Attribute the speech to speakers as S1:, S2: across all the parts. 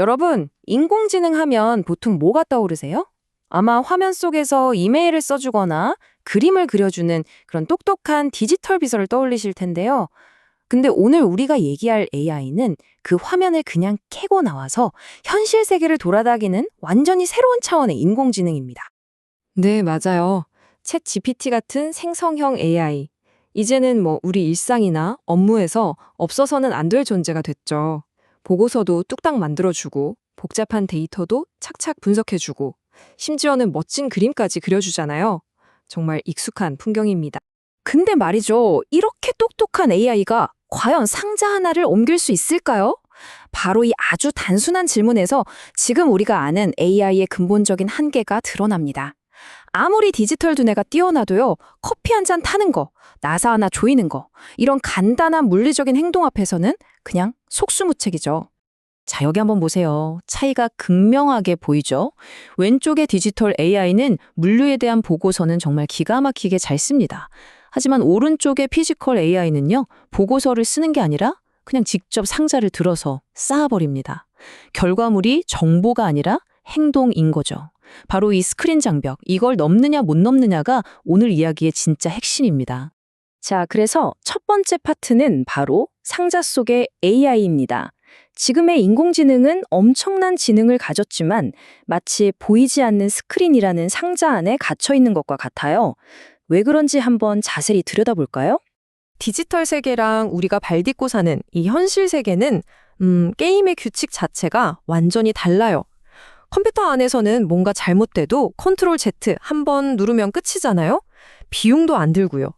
S1: 여러분, 인공지능 하면 보통 뭐가 떠오르세요? 아마 화면 속에서 이메일을 써주거나 그림을 그려주는 그런 똑똑한 디지털 비서를 떠올리실 텐데요. 근데 오늘 우리가 얘기할 AI는 그 화면을 그냥 캐고 나와서 현실 세계를 돌아다니는 완전히 새로운 차원의 인공지능입니다.
S2: 네, 맞아요. 챗 GPT 같은 생성형 AI. 이제는 우리 일상이나 업무에서 없어서는 안 될 존재가 됐죠. 보고서도 뚝딱 만들어주고, 복잡한 데이터도 착착 분석해주고, 심지어는 멋진 그림까지 그려주잖아요. 정말 익숙한 풍경입니다.
S1: 근데 말이죠, 이렇게 똑똑한 AI가 과연 상자 하나를 옮길 수 있을까요? 바로 이 아주 단순한 질문에서 지금 우리가 아는 AI의 근본적인 한계가 드러납니다. 아무리 디지털 두뇌가 뛰어나도요, 커피 한 잔 타는 거, 나사 하나 조이는 거, 이런 간단한 물리적인 행동 앞에서는 그냥 속수무책이죠. 자, 여기 한번 보세요. 차이가 극명하게 보이죠? 왼쪽의 디지털 AI는 물류에 대한 보고서는 정말 기가 막히게 잘 씁니다. 하지만 오른쪽의 피지컬 AI는요, 보고서를 쓰는 게 아니라 그냥 직접 상자를 들어서 쌓아버립니다. 결과물이 정보가 아니라 행동인 거죠. 바로 이 스크린 장벽, 이걸 넘느냐 못 넘느냐가 오늘 이야기의 진짜 핵심입니다. 자, 그래서 첫 번째 파트는 바로 상자 속의 AI입니다. 지금의 인공지능은 엄청난 지능을 가졌지만 마치 보이지 않는 스크린이라는 상자 안에 갇혀 있는 것과 같아요. 왜 그런지 한번 자세히 들여다볼까요?
S2: 디지털 세계랑 우리가 발 딛고 사는 이 현실 세계는 게임의 규칙 자체가 완전히 달라요. 컴퓨터 안에서는 뭔가 잘못돼도 컨트롤 Z 한 번 누르면 끝이잖아요? 비용도 안 들고요.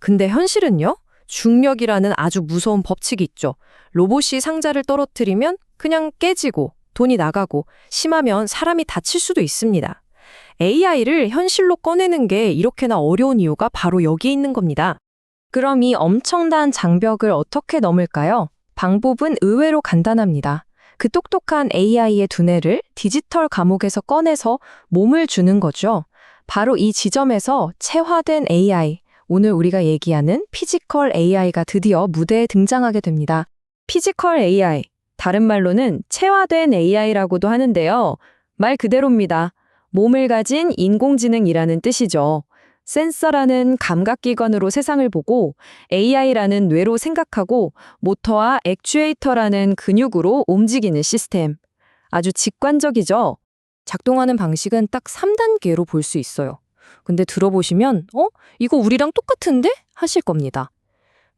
S2: 근데 현실은요? 중력이라는 아주 무서운 법칙이 있죠. 로봇이 상자를 떨어뜨리면 그냥 깨지고 돈이 나가고 심하면 사람이 다칠 수도 있습니다. AI를 현실로 꺼내는 게 이렇게나 어려운 이유가 바로 여기에 있는 겁니다.
S1: 그럼 이 엄청난 장벽을 어떻게 넘을까요? 방법은 의외로 간단합니다. 그 똑똑한 AI의 두뇌를 디지털 감옥에서 꺼내서 몸을 주는 거죠. 바로 이 지점에서 체화된 AI, 오늘 우리가 얘기하는 피지컬 AI가 드디어 무대에 등장하게 됩니다. 피지컬 AI, 다른 말로는 체화된 AI라고도 하는데요. 말 그대로입니다. 몸을 가진 인공지능이라는 뜻이죠. 센서라는 감각기관으로 세상을 보고 AI라는 뇌로 생각하고 모터와 액추에이터라는 근육으로 움직이는 시스템. 아주 직관적이죠? 작동하는 방식은 딱 3단계로 볼 수 있어요. 근데 들어보시면 이거 우리랑 똑같은데? 하실 겁니다.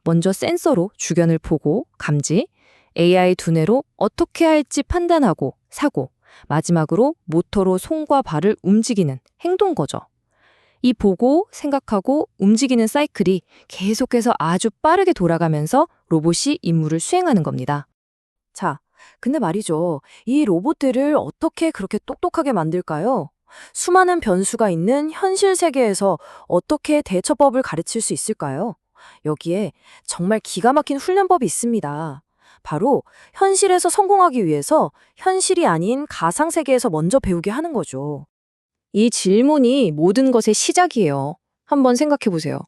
S1: 먼저 센서로 주변을 보고 감지, AI 두뇌로 어떻게 할지 판단하고 사고, 마지막으로 모터로 손과 발을 움직이는 행동 거죠. 이 보고, 생각하고, 움직이는 사이클이 계속해서 아주 빠르게 돌아가면서 로봇이 임무를 수행하는 겁니다. 자, 근데 말이죠. 이 로봇들을 어떻게 그렇게 똑똑하게 만들까요? 수많은 변수가 있는 현실 세계에서 어떻게 대처법을 가르칠 수 있을까요? 여기에 정말 기가 막힌 훈련법이 있습니다. 바로 현실에서 성공하기 위해서 현실이 아닌 가상세계에서 먼저 배우게 하는 거죠. 이 질문이 모든 것의 시작이에요. 한번 생각해 보세요.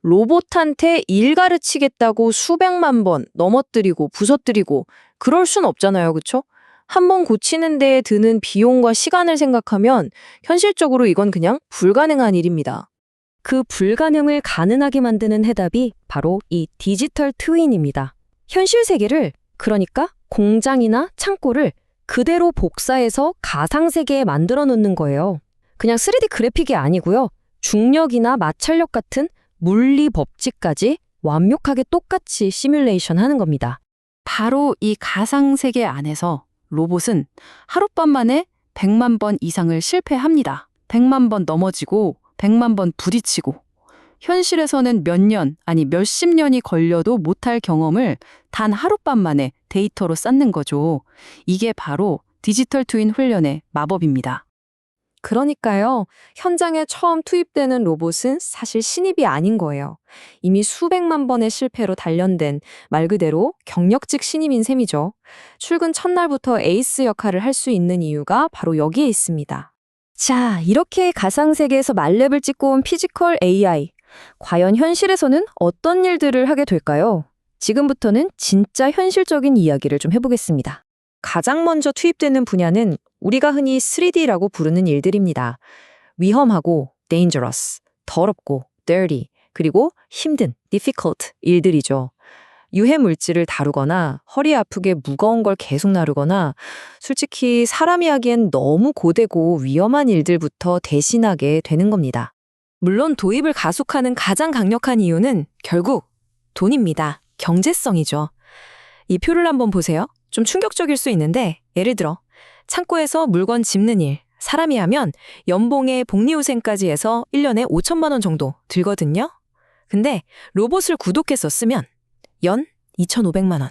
S1: 로봇한테 일 가르치겠다고 수백만 번 넘어뜨리고 부서뜨리고 그럴 순 없잖아요. 그쵸? 한 번 고치는 데에 드는 비용과 시간을 생각하면 현실적으로 이건 그냥 불가능한 일입니다. 그 불가능을 가능하게 만드는 해답이 바로 이 디지털 트윈입니다. 현실 세계를, 그러니까 공장이나 창고를 그대로 복사해서 가상세계에 만들어 놓는 거예요. 그냥 3D 그래픽이 아니고요. 중력이나 마찰력 같은 물리 법칙까지 완벽하게 똑같이 시뮬레이션 하는 겁니다.
S3: 바로 이 가상세계 안에서 로봇은 하룻밤 만에 100만 번 이상을 실패합니다. 100만 번 넘어지고 100만 번 부딪히고 현실에서는 몇 년, 아니 몇십 년이 걸려도 못할 경험을 단 하룻밤 만에 데이터로 쌓는 거죠. 이게 바로 디지털 트윈 훈련의 마법입니다.
S1: 그러니까요, 현장에 처음 투입되는 로봇은 사실 신입이 아닌 거예요. 이미 수백만 번의 실패로 단련된 말 그대로 경력직 신입인 셈이죠. 출근 첫날부터 에이스 역할을 할 수 있는 이유가 바로 여기에 있습니다. 자, 이렇게 가상세계에서 만렙을 찍고 온 피지컬 AI. 과연 현실에서는 어떤 일들을 하게 될까요? 지금부터는 진짜 현실적인 이야기를 좀 해보겠습니다. 가장 먼저 투입되는 분야는 우리가 흔히 3D라고 부르는 일들입니다. 위험하고 dangerous, 더럽고 dirty, 그리고 힘든 difficult 일들이죠. 유해 물질을 다루거나 허리 아프게 무거운 걸 계속 나르거나 솔직히 사람이 하기엔 너무 고되고 위험한 일들부터 대신하게 되는 겁니다. 물론 도입을 가속하는 가장 강력한 이유는 결국 돈입니다. 경제성이죠. 이 표를 한번 보세요. 좀 충격적일 수 있는데 예를 들어 창고에서 물건 짚는 일, 사람이 하면 연봉에 복리후생까지 해서 1년에 5천만 원 정도 들거든요. 근데 로봇을 구독해서 쓰면 연 2,500만 원.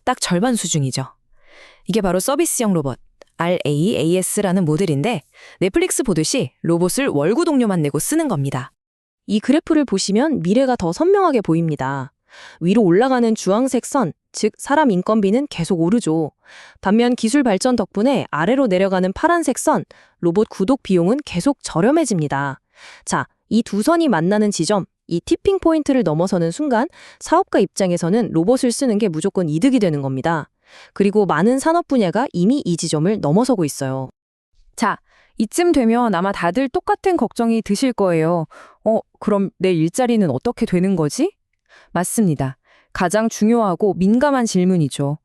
S1: 딱 절반 수준이죠. 이게 바로 서비스형 로봇, RAAS라는 모델인데 넷플릭스 보듯이 로봇을 월구독료만 내고 쓰는 겁니다. 이 그래프를 보시면 미래가 더 선명하게 보입니다. 위로 올라가는 주황색 선, 즉 사람 인건비는 계속 오르죠. 반면 기술 발전 덕분에 아래로 내려가는 파란색 선, 로봇 구독 비용은 계속 저렴해집니다. 자, 이 두 선이 만나는 지점, 이 티핑 포인트를 넘어서는 순간 사업가 입장에서는 로봇을 쓰는 게 무조건 이득이 되는 겁니다. 그리고 많은 산업 분야가 이미 이 지점을 넘어서고 있어요. 자, 이쯤 되면 아마 다들 똑같은 걱정이 드실 거예요. 그럼 내 일자리는 어떻게 되는 거지? 맞습니다. 가장 중요하고 민감한 질문이죠.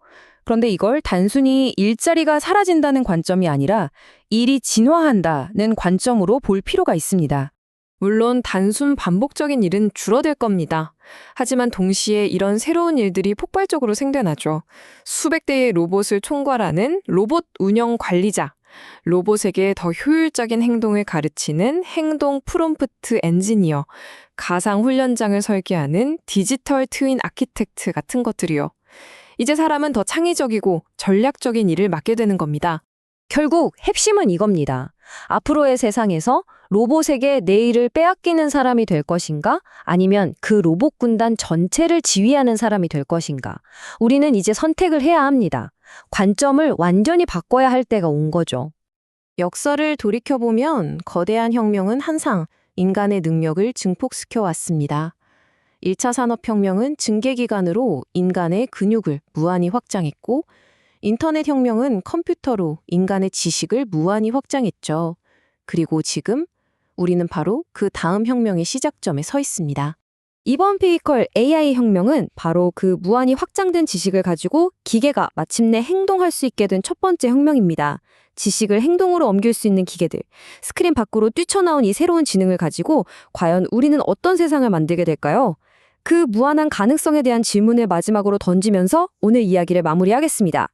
S1: 그런데 이걸 단순히 일자리가 사라진다는 관점이 아니라 일이 진화한다는 관점으로 볼 필요가 있습니다. 물론 단순 반복적인 일은 줄어들 겁니다. 하지만 동시에 이런 새로운 일들이 폭발적으로 생겨나죠. 수백 대의 로봇을 총괄하는 로봇 운영 관리자, 로봇에게 더 효율적인 행동을 가르치는 행동 프롬프트 엔지니어, 가상 훈련장을 설계하는 디지털 트윈 아키텍트 같은 것들이요. 이제 사람은 더 창의적이고 전략적인 일을 맡게 되는 겁니다. 결국 핵심은 이겁니다. 앞으로의 세상에서 로봇에게 내일을 빼앗기는 사람이 될 것인가? 아니면 그 로봇 군단 전체를 지휘하는 사람이 될 것인가? 우리는 이제 선택을 해야 합니다. 관점을 완전히 바꿔야 할 때가 온 거죠. 역사를 돌이켜보면 거대한 혁명은 항상 인간의 능력을 증폭시켜 왔습니다. 1차 산업혁명은 증개기관으로 인간의 근육을 무한히 확장했고, 인터넷 혁명은 컴퓨터로 인간의 지식을 무한히 확장했죠. 그리고 지금 우리는 바로 그 다음 혁명의 시작점에 서 있습니다. 이번 피지컬 AI 혁명은 바로 그 무한히 확장된 지식을 가지고 기계가 마침내 행동할 수 있게 된 첫 번째 혁명입니다. 지식을 행동으로 옮길 수 있는 기계들, 스크린 밖으로 뛰쳐나온 이 새로운 지능을 가지고 과연 우리는 어떤 세상을 만들게 될까요? 그 무한한 가능성에 대한 질문을 마지막으로 던지면서 오늘 이야기를 마무리하겠습니다.